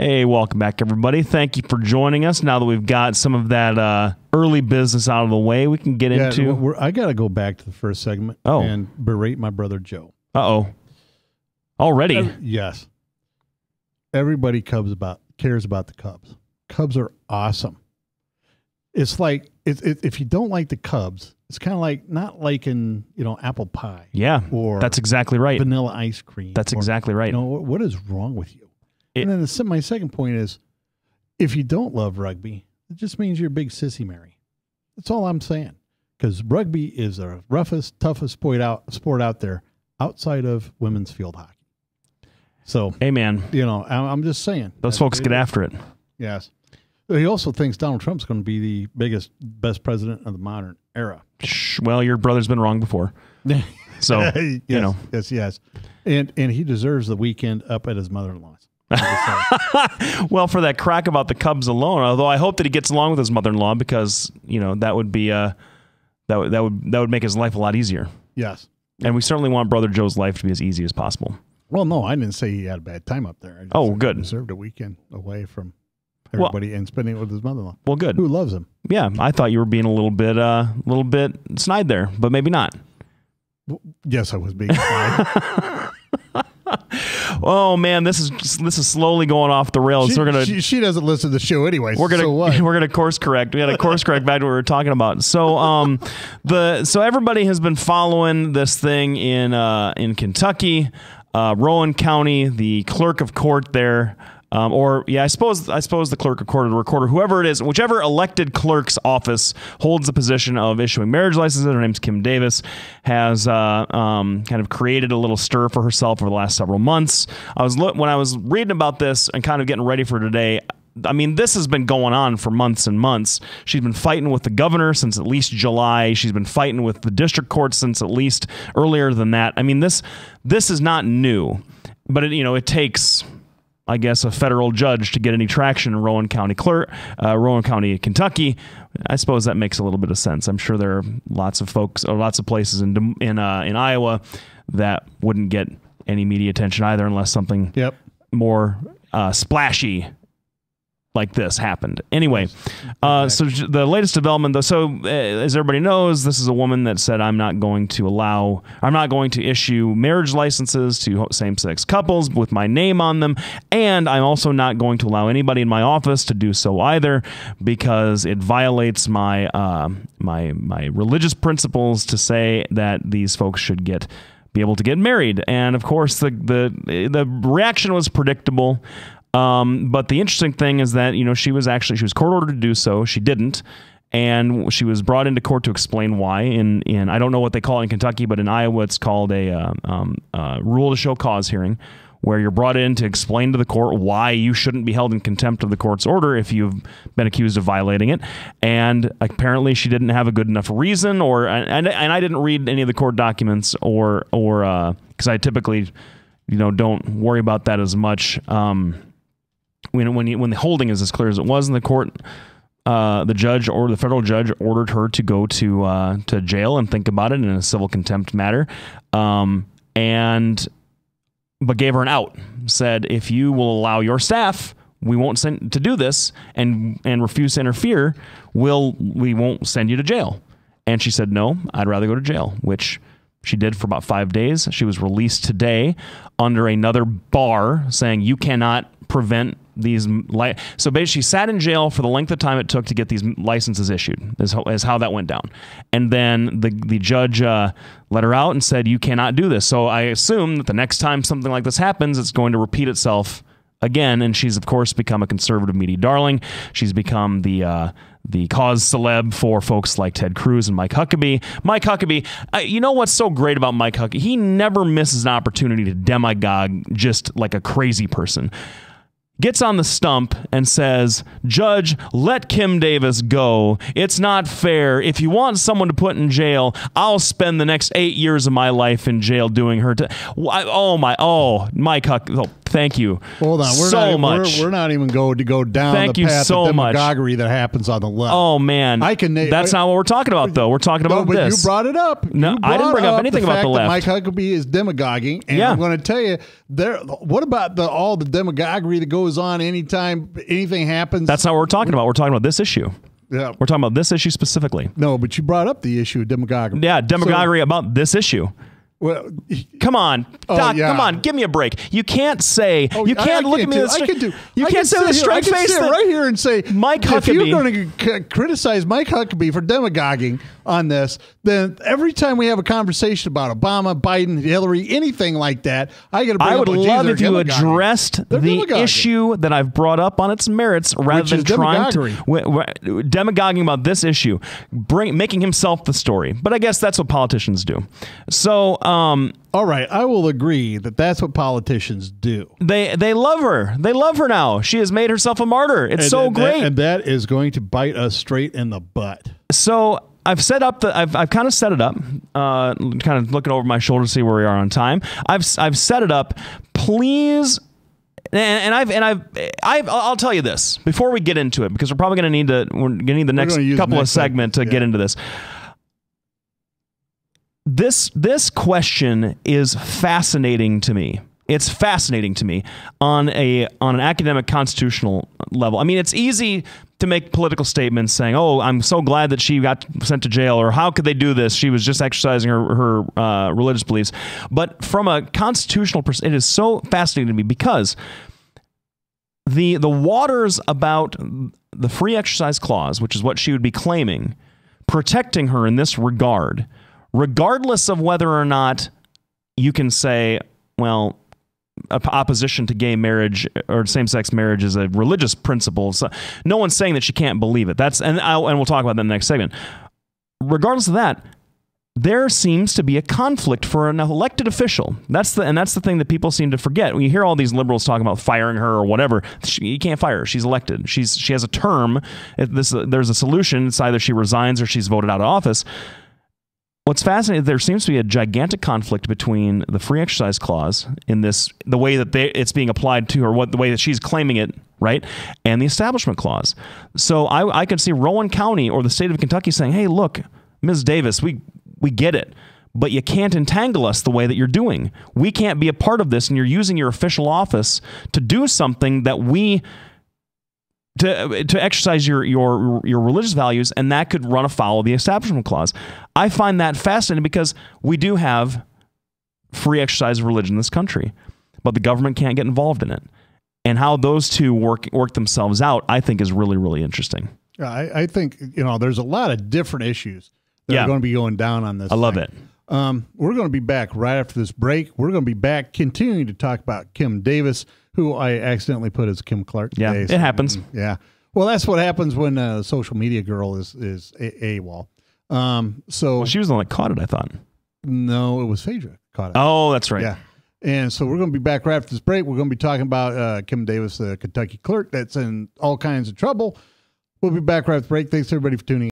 Hey, welcome back, everybody. Thank you for joining us. Now that we've got some of that early business out of the way, we can get into... I got to go back to the first segment and berate my brother Joe. Uh-oh. Already? Yes. Everybody cares about the Cubs. Cubs are awesome. It's like, if you don't like the Cubs, it's kind of like not liking, apple pie. Yeah, or that's exactly right. Vanilla ice cream. That's exactly right. What is wrong with you? And then my second point is, if you don't love rugby, it just means you're a big sissy Mary. That's all I'm saying. Because rugby is the roughest, toughest sport out there outside of women's field hockey. So, hey, man. I'm just saying. Those folks get after it. Yes. He also thinks Donald Trump's going to be the best president of the modern era. Well, your brother's been wrong before. So, yes. Yes. And he deserves the weekend up at his mother-in-law's. Well, for that crack about the Cubs alone, although I hope that he gets along with his mother-in-law, because that would be that would make his life a lot easier. Yes, and we certainly want Brother Joe's life to be as easy as possible. Well, no, I didn't say he had a bad time up there. Good. He deserved a weekend away from everybody and spending it with his mother-in-law. Well, good. Who loves him? Yeah, I thought you were being a little bit snide there, but maybe not. Well, yes, I was being snide. Oh man, this is slowly going off the rails. She doesn't listen to the show anyway. We're gonna course correct. We had to course correct back to what we were talking about. So so everybody has been following this thing in Kentucky, Rowan County. The clerk of court there. I suppose the clerk of court or the recorder, whoever it is, whichever elected clerk's office holds the position of issuing marriage licenses, her name's Kim Davis, has kind of created a little stir for herself over the last several months. When I was reading about this and kind of getting ready for today, I mean, this has been going on for months and months. She's been fighting with the governor since at least July. She's been fighting with the district court since at least earlier than that. I mean, this is not new, but it takes, I guess, a federal judge to get any traction in Rowan County, Kentucky. I suppose that makes a little bit of sense. I'm sure there are lots of folks or lots of places in Iowa that wouldn't get any media attention either, unless something more splashy like this happened. Anyway, so the latest development, though, so as everybody knows, this is a woman that said, I'm not going to issue marriage licenses to same-sex couples with my name on them, and I'm also not going to allow anybody in my office to do so either, because it violates my my religious principles to say that these folks should be able to get married. And of course, the reaction was predictable. But the interesting thing is that, she was court ordered to do so. She didn't. And she was brought into court to explain why. In I don't know what they call it in Kentucky, but in Iowa, it's called a rule to show cause hearing, where you're brought in to explain to the court why you shouldn't be held in contempt of the court's order if you've been accused of violating it. And apparently she didn't have a good enough reason, and I didn't read any of the court documents or because I typically, don't worry about that as much. When the holding is as clear as it was in the court, the judge or the federal judge ordered her to go to jail and think about it in a civil contempt matter, but gave her an out. Said, if you will allow your staff, we won't send to do this, and refuse to interfere, we won't send you to jail. And she said, no, I'd rather go to jail, which she did for about 5 days. She was released today under another bar, saying you cannot prevent these. So basically, she sat in jail for the length of time it took to get these licenses issued, is how that went down. And then the judge let her out and said, you cannot do this. So I assume that the next time something like this happens, it's going to repeat itself again. And she's, of course, become a conservative media darling. She's become the cause celeb for folks like Ted Cruz and Mike Huckabee. Mike Huckabee, you know what's so great about Mike Huckabee? He never misses an opportunity to demagogue just like a crazy person. Gets on the stump and says, Judge, let Kim Davis go. It's not fair. If you want someone to put in jail, I'll spend the next 8 years of my life in jail doing her. Mike Huckabee. Thank you. Hold on. We're not even going to go down the path of demagoguery that happens on the left. Oh, man. That's not what we're talking about, though. We're talking about this. You brought it up. No, I didn't bring up anything about the left. Mike Huckabee is demagoguing. And I'm going to tell you, what about all the demagoguery that goes on anytime anything happens? That's not what we're talking about. We're talking about this issue. Yeah. We're talking about this issue specifically. No, but you brought up the issue of demagoguery. Yeah, demagoguery about this issue. Well, come on, Doc. Come on, give me a break. You can't say. You can't look at me. You can't say with a straight face. I can sit right here and say, Mike Huckabee. If you're going to criticize Mike Huckabee for demagoguing on this, then every time we have a conversation about Obama, Biden, Hillary, anything like that, I got to bring up. I would love if you addressed the issue that I've brought up on its merits, rather than trying to demagoguing about this issue, making himself the story. But I guess that's what politicians do. So. All right, I will agree that that's what politicians do. They love her. They love her now. She has made herself a martyr. It's so great, and that is going to bite us straight in the butt. So I've set up I've kind of set it up, kind of looking over my shoulder to see where we are on time. I've set it up. Please. I'll tell you this before we get into it, because we're probably going to need the next couple of segments to get into this. This question is fascinating to me. It's fascinating to me on an academic constitutional level. I mean, it's easy to make political statements saying, "Oh, I'm so glad that she got sent to jail," or "How could they do this? She was just exercising her religious beliefs." But from a constitutional perspective, it is so fascinating to me, because the waters about the free exercise clause, which is what she would be claiming, protecting her in this regard, regardless of whether or not you can say, well, opposition to gay marriage or same-sex marriage is a religious principle. So no one's saying that she can't believe it. And we'll talk about that in the next segment. Regardless of that, there seems to be a conflict for an elected official. That's the thing that people seem to forget. When you hear all these liberals talking about firing her or whatever, you can't fire her. She's elected. She has a term. There's a solution. It's either she resigns or she's voted out of office. What's fascinating, there seems to be a gigantic conflict between the free exercise clause in the way that it's being applied to her, the way that she's claiming it, right, and the establishment clause. So I could see Rowan County or the state of Kentucky saying, "Hey, look, Ms. Davis, we get it, but you can't entangle us the way that you're doing. We can't be a part of this, and you're using your official office to do something that to exercise your religious values, and that could run afoul of the establishment clause." I find that fascinating, because we do have free exercise of religion in this country, but the government can't get involved in it. And how those two work themselves out, I think, is really, really interesting. I think there's a lot of different issues that are going to be going down on this. I love it. We're going to be back right after this break. We're going to be back continuing to talk about Kim Davis, who I accidentally put as Kim Clark today. Yeah, it happens. Yeah. Well, that's what happens when a social media girl is AWOL. So she was the one that caught it, I thought. No, it was Phaedra caught it. Oh, that's right. Yeah. And so we're going to be back right after this break. We're going to be talking about Kim Davis, the Kentucky clerk that's in all kinds of trouble. We'll be back right after the break. Thanks, everybody, for tuning in.